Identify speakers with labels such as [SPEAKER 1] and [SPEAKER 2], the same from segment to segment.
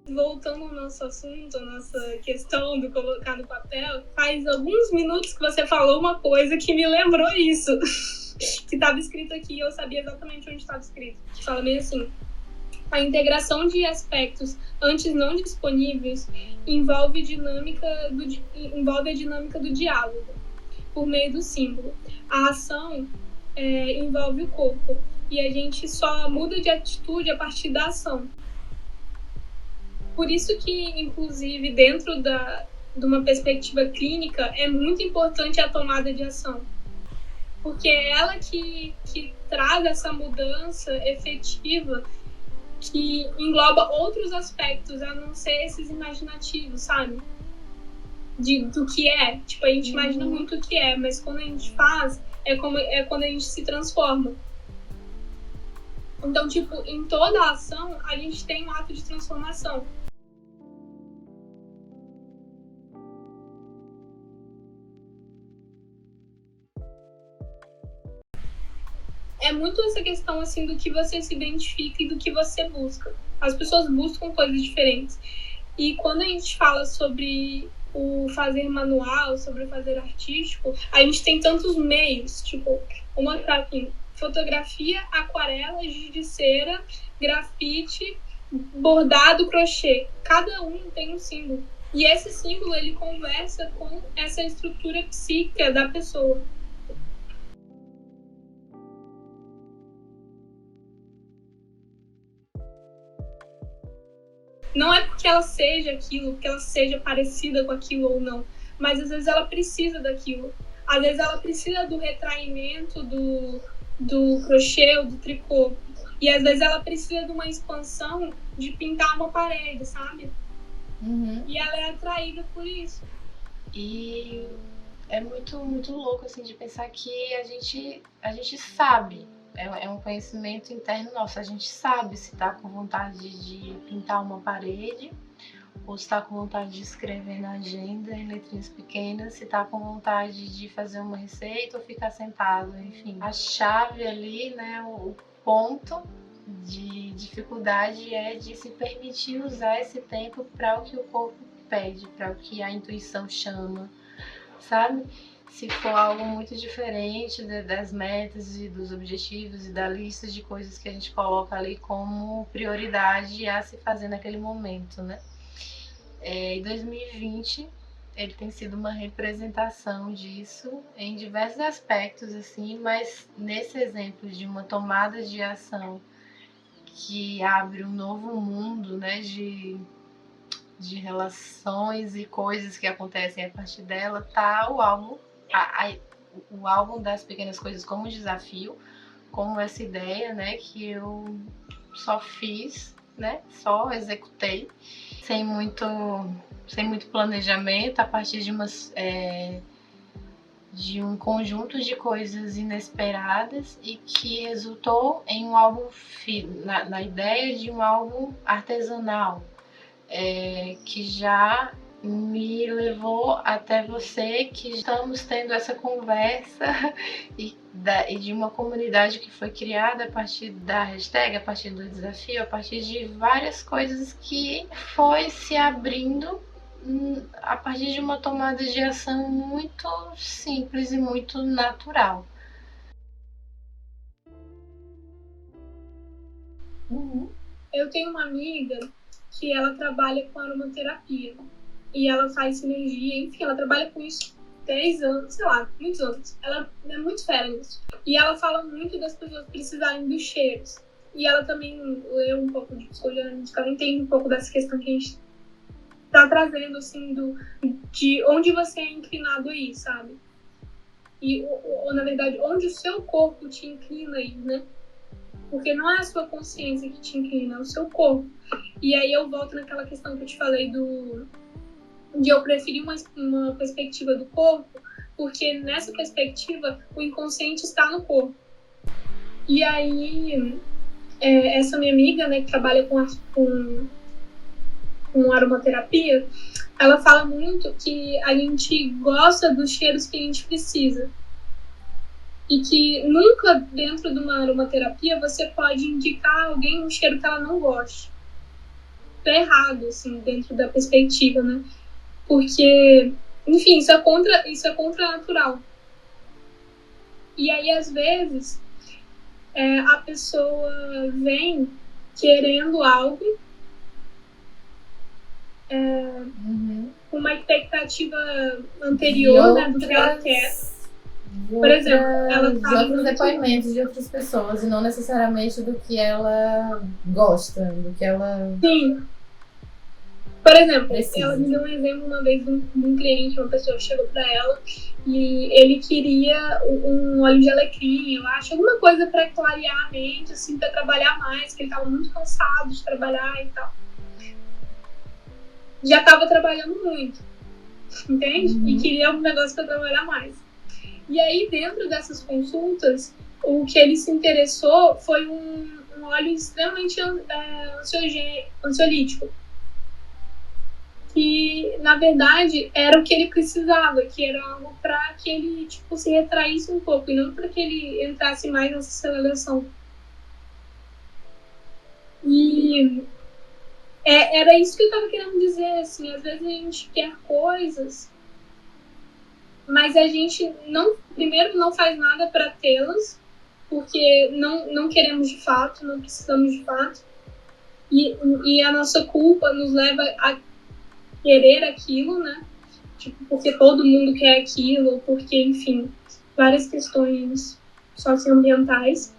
[SPEAKER 1] Voltando ao nosso assunto, a nossa questão do colocar no papel, faz alguns minutos que você falou uma coisa que me lembrou isso. Que estava escrito aqui, eu sabia exatamente onde estava escrito. Que fala meio assim: a integração de aspectos antes não disponíveis envolve a dinâmica do diálogo, por meio do símbolo. A ação envolve o corpo, e a gente só muda de atitude a partir da ação. Por isso que, inclusive, dentro de uma perspectiva clínica, é muito importante a tomada de ação. Porque é ela que traz essa mudança efetiva que engloba outros aspectos, a não ser esses imaginativos, sabe? Do que é. Tipo, a gente imagina muito o que é, mas quando a gente faz, é quando a gente se transforma. Então, tipo, em toda a ação, a gente tem um ato de transformação. É muito essa questão, assim, do que você se identifica e do que você busca. As pessoas buscam coisas diferentes. E quando a gente fala sobre o fazer manual, sobre o fazer artístico, a gente tem tantos meios, tipo, uma tá aqui, fotografia, aquarela, giz de cera, grafite, bordado, crochê. Cada um tem um símbolo. E esse símbolo, ele conversa com essa estrutura psíquica da pessoa. Não é porque ela seja aquilo, porque ela seja parecida com aquilo ou não, mas às vezes ela precisa daquilo. Às vezes ela precisa do retraimento do crochê ou do tricô. E às vezes ela precisa de uma expansão de pintar uma parede, sabe? E ela é atraída por isso.
[SPEAKER 2] E é muito, muito louco, assim, de pensar que a gente sabe. É um conhecimento interno nosso. A gente sabe se tá com vontade de pintar uma parede, ou se tá com vontade de escrever na agenda em letrinhas pequenas, se tá com vontade de fazer uma receita ou ficar sentado, enfim. A chave ali, né, o ponto de dificuldade é de se permitir usar esse tempo para o que o corpo pede, para o que a intuição chama, sabe? Se for algo muito diferente das metas e dos objetivos e da lista de coisas que a gente coloca ali como prioridade a se fazer naquele momento, né? E 2020 ele tem sido uma representação disso em diversos aspectos, assim, mas nesse exemplo de uma tomada de ação que abre um novo mundo, né, de relações e coisas que acontecem a partir dela, tá o álbum, o álbum das pequenas coisas como desafio, como essa ideia, né, que eu só fiz, né, só executei, sem muito planejamento, a partir de um conjunto de coisas inesperadas e que resultou em um álbum, na ideia de um álbum artesanal, que já me levou até você, que estamos tendo essa conversa e de uma comunidade que foi criada a partir da hashtag, a partir do desafio, a partir de várias coisas que foi se abrindo a partir de uma tomada de ação muito simples e muito natural.
[SPEAKER 1] Eu tenho uma amiga que ela trabalha com aromaterapia e ela faz sinergia, enfim, ela trabalha com isso 10 anos, sei lá, muitos anos. Ela é muito fera nisso. E ela fala muito das pessoas precisarem dos cheiros. E ela também leu um pouco de psicologia analítica, ela entende um pouco dessa questão que a gente tá trazendo, assim, de onde você é inclinado aí, sabe? E, ou, na verdade, onde o seu corpo te inclina aí, né? Porque não é a sua consciência que te inclina, é o seu corpo. E aí eu volto naquela questão que eu te falei de eu preferir uma perspectiva do corpo, porque nessa perspectiva o inconsciente está no corpo. E aí essa minha amiga, né, que trabalha com aromaterapia, ela fala muito que a gente gosta dos cheiros que a gente precisa. E que nunca dentro de uma aromaterapia você pode indicar a alguém um cheiro que ela não goste. super errado, assim, dentro da perspectiva, né? Porque, enfim, isso é contra natural. E aí, às vezes, a pessoa vem querendo algo, com uma expectativa anterior, né, do que ela quer. Por exemplo, ela
[SPEAKER 3] de outros depoimentos de outras pessoas e não necessariamente do que ela gosta, do que ela...
[SPEAKER 1] Sim. Por exemplo,
[SPEAKER 3] precisa.
[SPEAKER 1] Ela me deu um exemplo uma vez de um cliente, uma pessoa que chegou pra ela e ele queria um óleo de alecrim, eu acho, alguma coisa pra clarear a mente, assim, pra trabalhar mais, que ele tava muito cansado de trabalhar e tal. Já tava trabalhando muito, entende? E queria algum negócio pra trabalhar mais. E aí, dentro dessas consultas, o que ele se interessou foi um óleo extremamente ansiolítico. Que, na verdade, era o que ele precisava, que era algo para que ele, tipo, se retraísse um pouco, e não para que ele entrasse mais nessa aceleração. E era isso que eu estava querendo dizer, assim, às vezes a gente quer coisas, mas a gente primeiro não faz nada para tê-las, porque não queremos de fato, não precisamos de fato, e a nossa culpa nos leva a querer aquilo, né? Tipo, porque todo mundo quer aquilo, porque, enfim, várias questões socioambientais.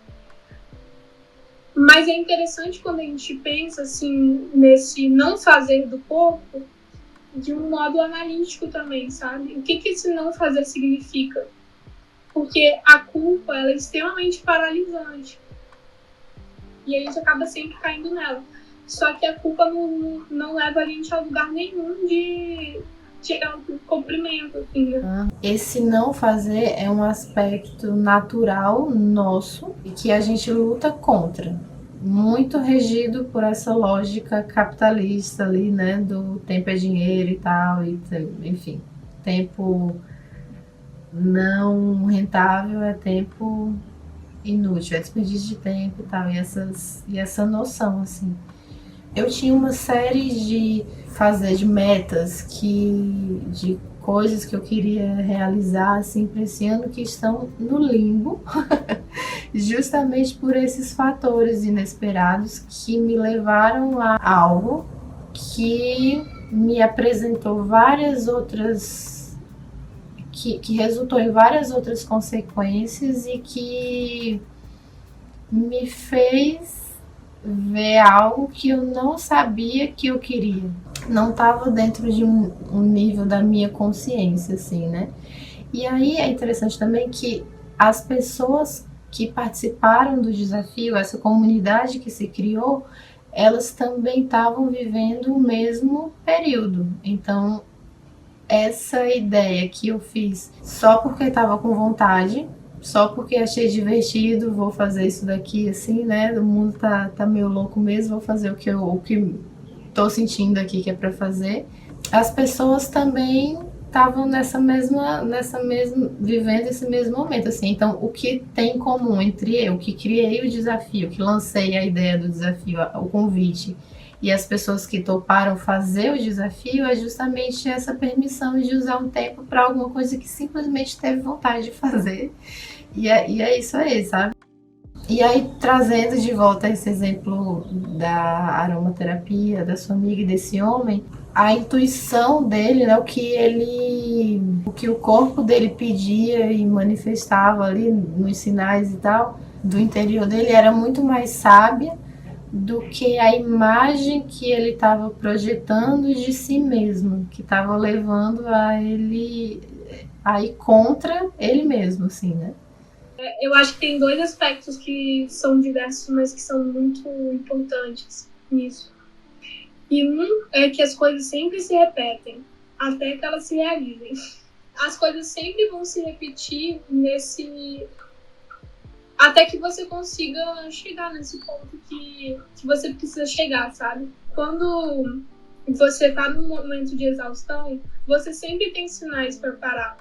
[SPEAKER 1] Mas é interessante quando a gente pensa, assim, nesse não fazer do corpo de um modo analítico também, sabe? O que esse não fazer significa? Porque a culpa, ela é extremamente paralisante. E a gente acaba sempre caindo nela. Só que a culpa não leva a gente a lugar nenhum de cumprimento, assim, né?
[SPEAKER 3] Esse não fazer é um aspecto natural nosso e que a gente luta contra. Muito regido por essa lógica capitalista ali, né? Do tempo é dinheiro e tal, e, enfim, tempo não rentável é tempo inútil, é desperdício de tempo e tal, e essa noção, assim. Eu tinha uma série de metas, de coisas que eu queria realizar assim, para esse ano que estão no limbo, justamente por esses fatores inesperados que me levaram a algo que me apresentou várias outras, que resultou em várias outras consequências e que me fez ver algo que eu não sabia que eu queria. Não estava dentro de um nível da minha consciência, assim, né? E aí é interessante também que as pessoas que participaram do desafio, essa comunidade que se criou, elas também estavam vivendo o mesmo período. Então, essa ideia que eu fiz só porque estava com vontade, só porque achei divertido, vou fazer isso daqui, assim, né? O mundo tá meio louco mesmo, vou fazer o que tô sentindo aqui que é pra fazer. As pessoas também estavam vivendo esse mesmo momento, assim. Então, o que tem em comum entre eu, que criei o desafio, que lancei a ideia do desafio, o convite, e as pessoas que toparam fazer o desafio, é justamente essa permissão de usar um tempo para alguma coisa que simplesmente teve vontade de fazer. E é isso aí, sabe? E aí, trazendo de volta esse exemplo da aromaterapia, da sua amiga e desse homem, a intuição dele, né, o que o corpo dele pedia e manifestava ali nos sinais e tal, do interior dele, era muito mais sábia do que a imagem que ele estava projetando de si mesmo, que estava levando a ele a ir contra ele mesmo, assim, né?
[SPEAKER 1] Eu acho que tem dois aspectos que são diversos, mas que são muito importantes nisso. E um é que as coisas sempre se repetem, até que elas se realizem. As coisas sempre vão se repetir até que você consiga chegar nesse ponto que você precisa chegar, sabe? Quando você tá num momento de exaustão, você sempre tem sinais para parar.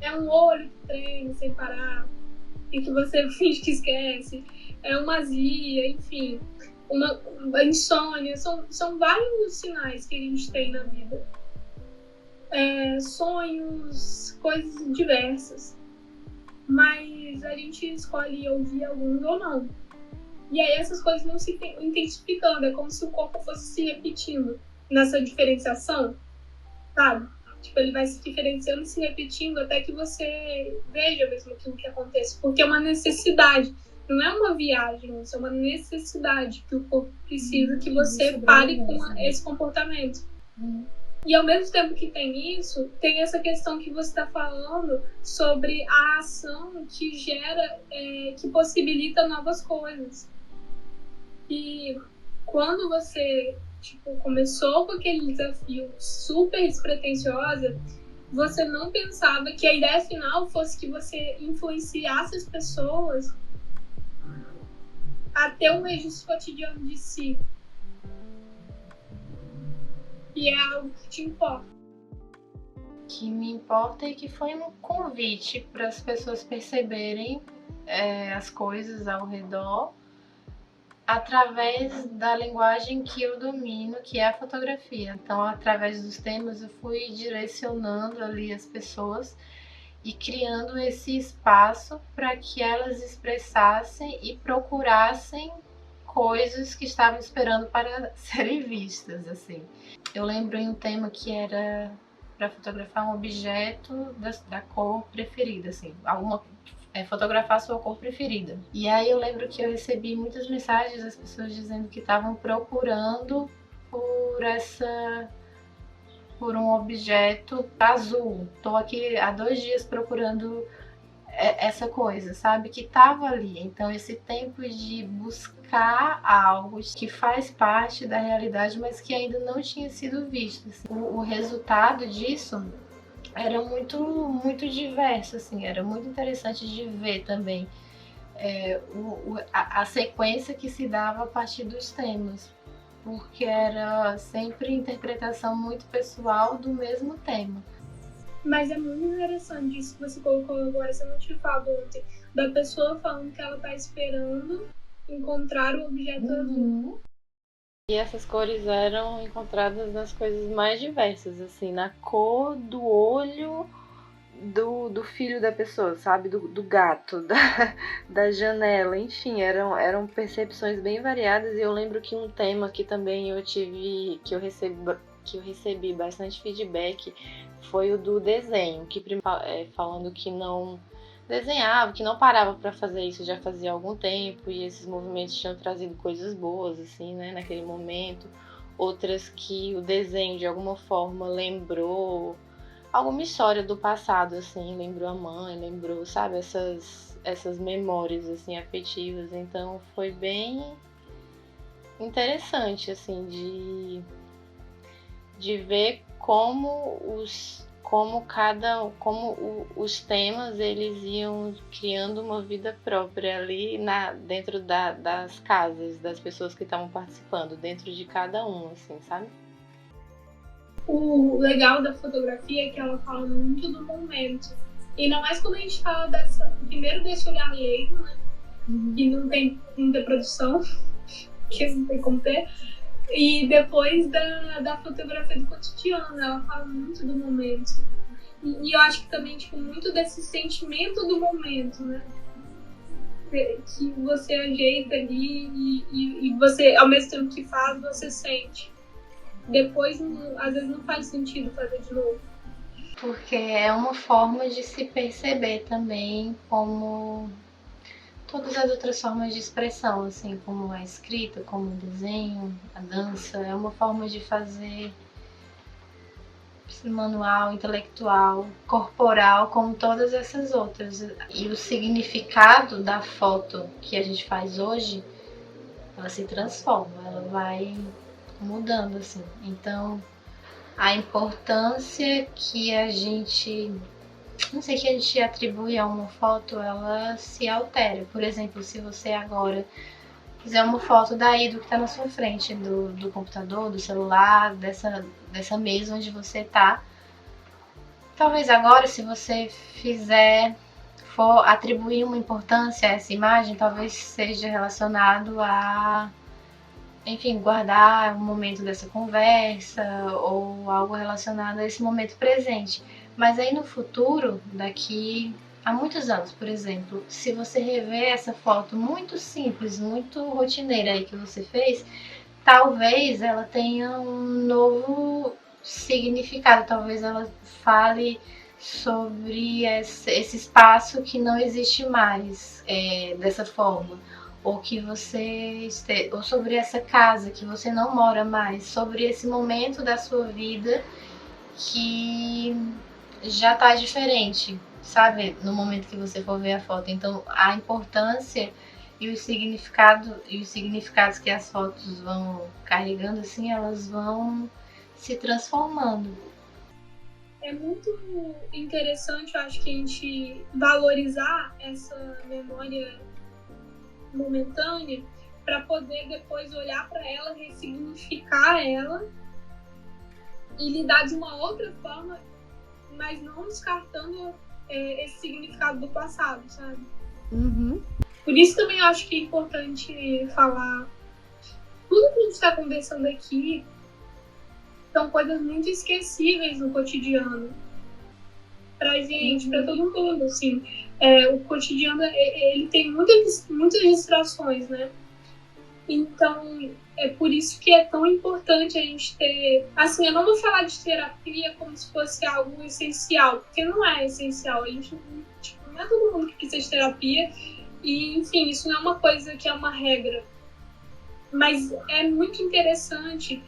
[SPEAKER 1] É um olho que treina sem parar e que você finge que esquece. É uma azia, enfim. uma insônia, são vários sinais que a gente tem na vida. Sonhos, coisas diversas. Mas a gente escolhe ouvir alguns ou não. E aí essas coisas vão se intensificando, é como se o corpo fosse se repetindo nessa diferenciação, sabe? Tipo, ele vai se diferenciando, se repetindo, até que você veja mesmo aquilo que acontece. Porque é uma necessidade, não é uma viagem, isso é uma necessidade que o corpo precisa que você pare com esse comportamento. E ao mesmo tempo que tem isso, tem essa questão que você está falando sobre a ação que gera, que possibilita novas coisas. E quando você começou com aquele desafio super despretensiosa, você não pensava que a ideia final fosse que você influenciasse as pessoas a ter um registro cotidiano de si. E é algo que te importa.
[SPEAKER 2] Que me importa e que foi um convite para as pessoas perceberem as coisas ao redor através da linguagem que eu domino, que é a fotografia. Então, através dos temas, eu fui direcionando ali as pessoas e criando esse espaço para que elas expressassem e procurassem coisas que estavam esperando para serem vistas, assim. Eu lembro em um tema que era para fotografar um objeto da cor preferida, assim, fotografar a sua cor preferida. E aí eu lembro que eu recebi muitas mensagens das pessoas dizendo que estavam procurando por um objeto azul. Estou aqui há 2 dias procurando essa coisa, sabe? Que estava ali. Então esse tempo de buscar algo que faz parte da realidade, mas que ainda não tinha sido visto. Assim. O resultado disso era muito diverso, assim, era muito interessante de ver também a sequência que se dava a partir dos temas, porque era sempre interpretação muito pessoal do mesmo tema.
[SPEAKER 1] Mas é muito interessante isso que você colocou agora, você não tinha falado ontem, da pessoa falando que ela tá esperando encontrar o objeto azul.
[SPEAKER 2] E essas cores eram encontradas nas coisas mais diversas, assim, na cor do olho do filho da pessoa, sabe? Do gato, da janela, enfim, eram percepções bem variadas. E eu lembro que um tema que também que eu recebi bastante feedback foi o do desenho, que falando que não desenhava, que não parava para fazer isso já fazia algum tempo, e esses movimentos tinham trazido coisas boas, assim, né, naquele momento. Outras que o desenho, de alguma forma, lembrou alguma história do passado, assim, lembrou a mãe, lembrou, sabe, essas memórias, assim, afetivas. Então, foi bem interessante, assim, de ver como os temas eles iam criando uma vida própria ali dentro das casas das pessoas que estavam participando, dentro de cada um, assim, sabe?
[SPEAKER 1] O legal da fotografia é que ela fala muito do momento. E não mais quando a gente fala primeiro desse olhar leigo, né? Que não tem produção, que não tem como ter. E depois da fotografia do cotidiano, ela fala muito do momento. E eu acho que também, muito desse sentimento do momento, né? Que você ajeita ali e você, ao mesmo tempo que faz, você sente. Depois, às vezes, não faz sentido fazer de novo.
[SPEAKER 2] Porque é uma forma de se perceber também, como todas as outras formas de expressão, assim, como a escrita, como o desenho, a dança. É uma forma de fazer manual, intelectual, corporal, como todas essas outras. E o significado da foto que a gente faz hoje, ela se transforma, ela vai mudando, assim. Então, a importância que a gente atribui a uma foto, ela se altera. Por exemplo, se você agora fizer uma foto daí do que está na sua frente, do computador, do celular, dessa mesa onde você está, talvez agora, se você for atribuir uma importância a essa imagem, talvez seja relacionado a enfim, guardar um momento dessa conversa ou algo relacionado a esse momento presente. Mas aí no futuro, daqui a muitos anos, por exemplo, se você rever essa foto muito simples, muito rotineira aí que você fez, talvez ela tenha um novo significado, talvez ela fale sobre esse espaço que não existe mais dessa forma, ou que ou sobre essa casa que você não mora mais, sobre esse momento da sua vida que já tá diferente, sabe? No momento que você for ver a foto. Então, a importância e os significados que as fotos vão carregando, assim, elas vão se transformando.
[SPEAKER 1] É muito interessante, eu acho, que a gente valorizar essa memória momentânea para poder depois olhar para ela, ressignificar ela e lidar de uma outra forma, mas não descartando esse significado do passado, sabe?
[SPEAKER 3] Uhum.
[SPEAKER 1] Por isso também eu acho que é importante falar. Tudo que a gente está conversando aqui são coisas muito esquecíveis no cotidiano. Pra gente, pra todo mundo, assim. O cotidiano, ele tem muitas distrações, né? Então, é por isso que é tão importante a gente ter... Assim, eu não vou falar de terapia como se fosse algo essencial, porque não é essencial. A gente, não é todo mundo que precisa de terapia. E, enfim, isso não é uma coisa que é uma regra. Mas é muito interessante,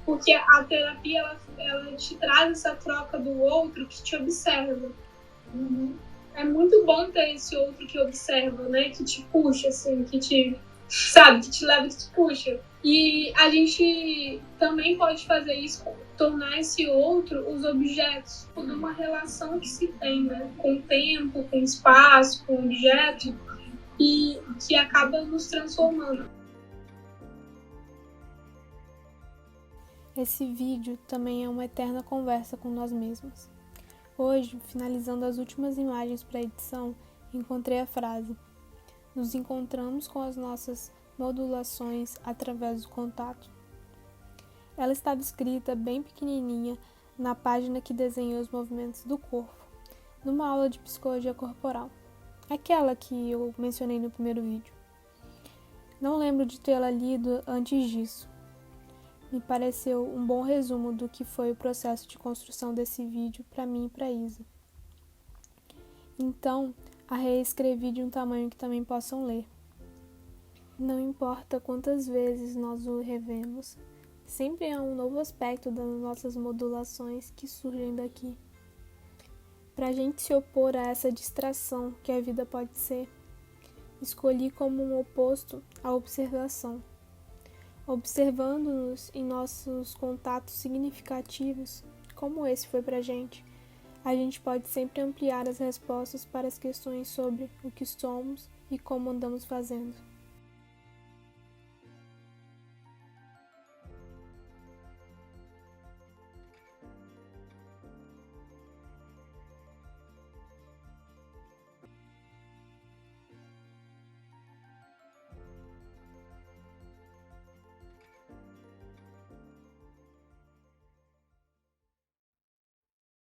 [SPEAKER 1] porque a terapia, ela te traz essa troca do outro que te observa.
[SPEAKER 2] Uhum.
[SPEAKER 1] É muito bom ter esse outro que observa, né? Que te puxa, assim, que te... Sabe? Que te leva e te puxa. E a gente também pode fazer isso, tornar esse outro os objetos de uma relação que se tem, né? Com o tempo, com o espaço, com o objeto, e que acaba nos transformando.
[SPEAKER 4] Esse vídeo também é uma eterna conversa com nós mesmos. Hoje, finalizando as últimas imagens para a edição, encontrei a frase: nos encontramos com as nossas modulações através do contato. Ela estava escrita bem pequenininha na página que desenhou os movimentos do corpo, numa aula de psicologia corporal, aquela que eu mencionei no primeiro vídeo. Não lembro de tê-la lido antes disso. Me pareceu um bom resumo do que foi o processo de construção desse vídeo para mim e para Isa. Então, a reescrevi de um tamanho que também possam ler. Não importa quantas vezes nós o revemos, sempre há um novo aspecto das nossas modulações que surgem daqui. Para a gente se opor a essa distração que a vida pode ser, escolhi como um oposto a observação. Observando-nos em nossos contatos significativos, como esse foi pra gente, a gente pode sempre ampliar as respostas para as questões sobre o que somos e como andamos fazendo.